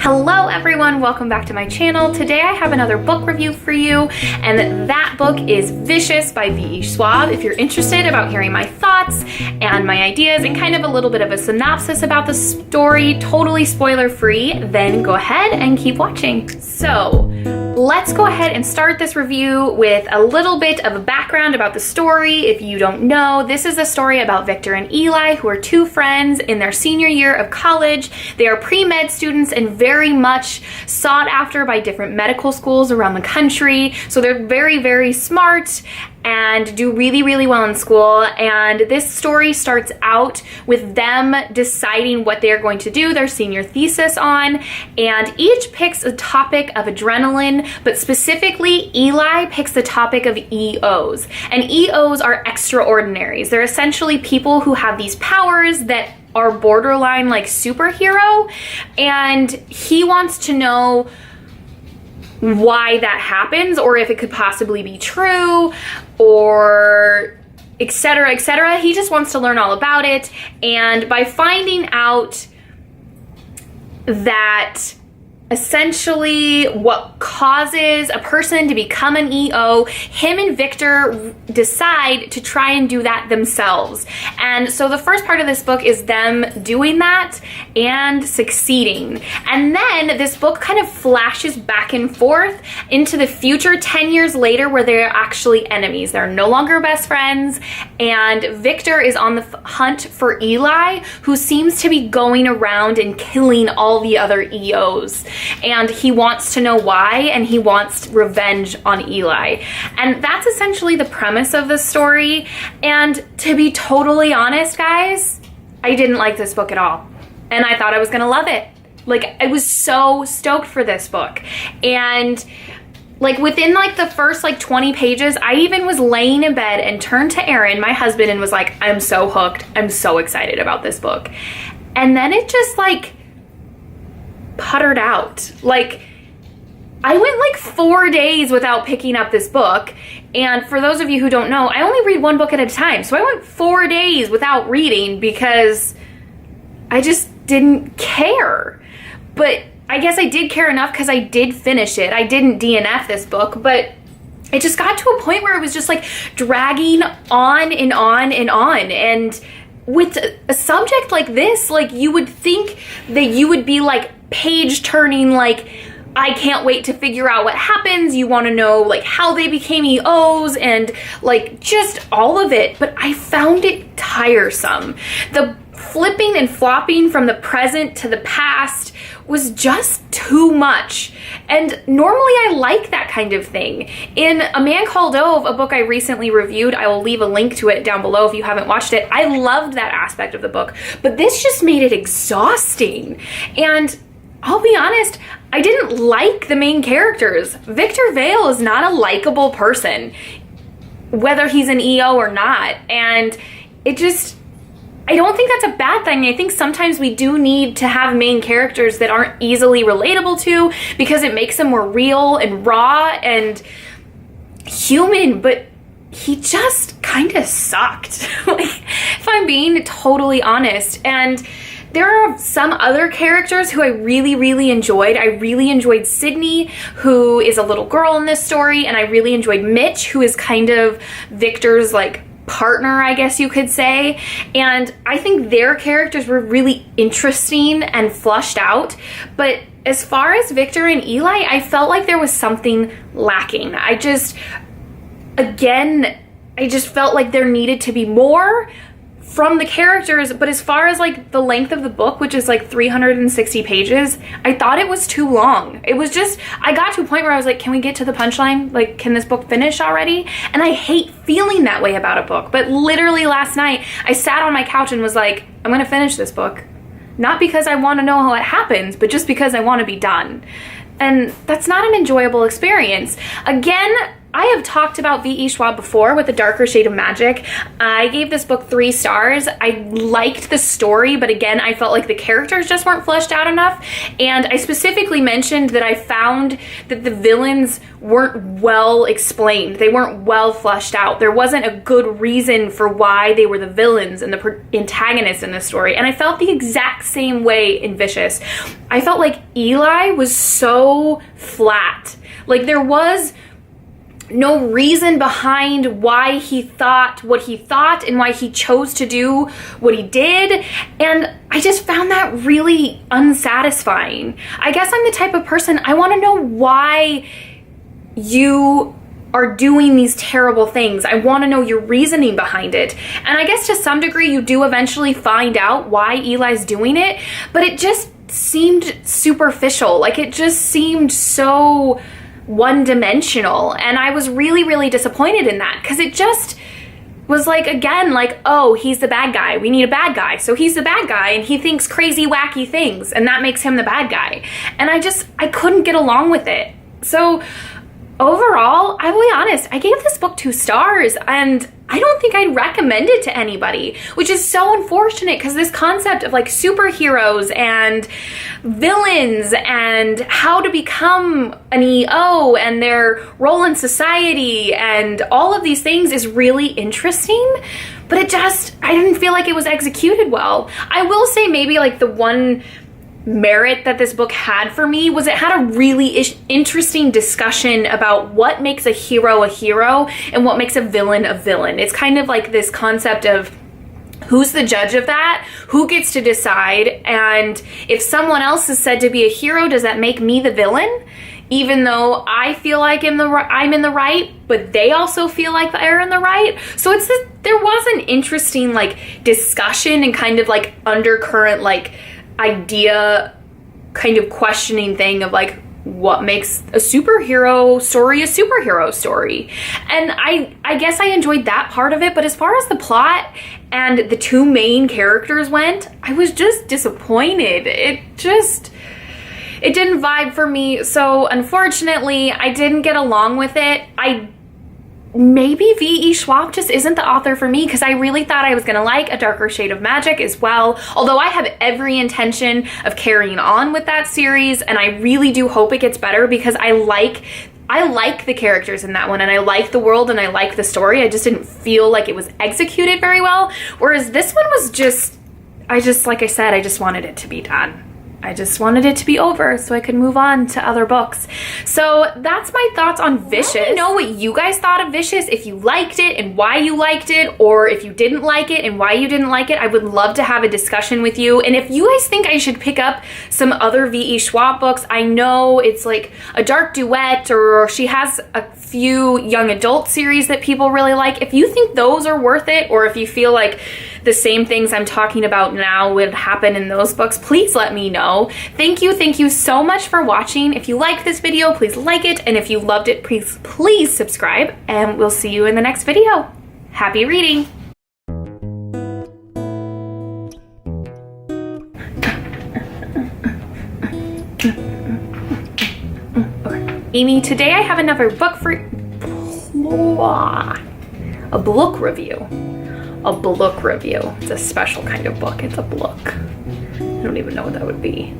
Hello everyone, welcome back to my channel. Today I have another book review for you, and that book is Vicious by Schwab. If you're interested about hearing my thoughts and my ideas and kind of a little bit of a synopsis about the story, totally spoiler free, then go ahead and keep watching. So let's go ahead and start this review with a little bit of a background about the story. If you don't know, this is a story about Victor and Eli, who are two friends in their senior year of college. They are pre-med students and very much sought after by different medical schools around the country. So they're very, very smart and do really, really well in school. And this story starts out with them deciding what they're going to do their senior thesis on. And each picks a topic of adrenaline, but specifically Eli picks the topic of EOs. And EOs are extraordinaries. They're essentially people who have these powers that are borderline like superhero. And he wants to know why that happens, or if it could possibly be true, or etc., etc. He just wants to learn all about it. And by finding out that essentially what causes a person to become an EO, him and Victor decide to try and do that themselves. And so the first part of this book is them doing that and succeeding. And then this book kind of flashes back and forth into the future 10 years later, where they're actually enemies. They're no longer best friends. And Victor is on the hunt for Eli, who seems to be going around and killing all the other EOs. And he wants to know why, and he wants revenge on Eli. And that's essentially the premise of the story. And to be totally honest, guys, I didn't like this book at all. And I thought I was gonna love it. Like, I was so stoked for this book. And like within like the first like 20 pages, I even was laying in bed and turned to Aaron, my husband, and was like, I'm so hooked. I'm so excited about this book. And then it just like puttered out. Like, I went like 4 days without picking up this book. And for those of you who don't know, I only read one book at a time. So I went 4 days without reading because I just didn't care. But I guess I did care enough because I did finish it. I didn't DNF this book, but it just got to a point where it was just like dragging on and on and on. And with a subject like this, like, you would think that you would be like page turning, like, I can't wait to figure out what happens. You want to know like how they became EOs and like just all of it. But I found it tiresome. The flipping and flopping from the present to the past was just too much. And normally I like that kind of thing. In A Man Called Ove, a book I recently reviewed, I will leave a link to it down below if you haven't watched it, I loved that aspect of the book. But this just made it exhausting. And I'll be honest, I didn't like the main characters. Victor Vale is not a likable person, whether he's an EO or not. And it just, I don't think that's a bad thing. I think sometimes we do need to have main characters that aren't easily relatable to, because it makes them more real and raw and human. But he just kind of sucked, like, if I'm being totally honest. And there are some other characters who I really, really enjoyed. I really enjoyed Sydney, who is a little girl in this story, and I really enjoyed Mitch, who is kind of Victor's like partner, I guess you could say. And I think their characters were really interesting and flushed out. But as far as Victor and Eli, I felt like there was something lacking. I just felt like there needed to be more from the characters. But as far as like the length of the book, which is like 360 pages, I thought it was too long. It was just, I got to a point where I was like, can we get to the punchline? Like, can this book finish already? And I hate feeling that way about a book. But literally last night, I sat on my couch and was like, I'm gonna finish this book. Not because I want to know how it happens, but just because I want to be done. And that's not an enjoyable experience. Again, I have talked about V.E. Schwab before with A Darker Shade of Magic. I gave this book 3 stars. I liked the story, but again, I felt like the characters just weren't fleshed out enough. And I specifically mentioned that I found that the villains weren't well explained. They weren't well fleshed out. There wasn't a good reason for why they were the villains and the antagonists in the story. And I felt the exact same way in Vicious. I felt like Eli was so flat. Like there was no reason behind why he thought what he thought and why he chose to do what he did. And I just found that really unsatisfying. I guess I'm the type of person, I want to know why you are doing these terrible things. I want to know your reasoning behind it. And I guess to some degree you do eventually find out why Eli's doing it, but it just seemed superficial. Like it just seemed so one-dimensional, and I was really, really disappointed in that, because it just was like, again, like, oh, he's the bad guy, we need a bad guy, so he's the bad guy and he thinks crazy wacky things and that makes him the bad guy. And I couldn't get along with it. So overall, I will be honest, I gave this book 2 stars, and I don't think I'd recommend it to anybody, which is so unfortunate, because this concept of like superheroes and villains and how to become an EO and their role in society and all of these things is really interesting, but I didn't feel like it was executed well. I will say maybe like the one merit that this book had for me was it had a really interesting discussion about what makes a hero and what makes a villain a villain. It's kind of like this concept of who's the judge of that, who gets to decide, and if someone else is said to be a hero, does that make me the villain? Even though I feel like I'm in the right, but they also feel like they're in the right. So there was an interesting like discussion and kind of like undercurrent like idea kind of questioning thing of like what makes a superhero story. And I guess I enjoyed that part of it, but as far as the plot and the 2 main characters went, I was just disappointed. It didn't vibe for me, so unfortunately I didn't get along with it. Maybe V.E. Schwab just isn't the author for me, because I really thought I was going to like A Darker Shade of Magic as well, although I have every intention of carrying on with that series, and I really do hope it gets better, because I like the characters in that one, and I like the world, and I like the story. I just didn't feel like it was executed very well, whereas this one was like I said, I just wanted it to be done. I just wanted it to be over so I could move on to other books. So that's my thoughts on Vicious. Let me know what you guys thought of Vicious, if you liked it and why you liked it, or if you didn't like it and why you didn't like it. I would love to have a discussion with you. And if you guys think I should pick up some other V.E. Schwab books, I know it's like A Dark Duet, or she has a few young adult series that people really like. If you think those are worth it, or if you feel like the same things I'm talking about now would happen in those books, please let me know. Thank you so much for watching. If you liked this video, please like it, and if you loved it, please subscribe, and we'll see you in the next video. Happy reading! Amy, today I have another book for a book review. A book review. It's a special kind of book. It's a book. I don't even know what that would be.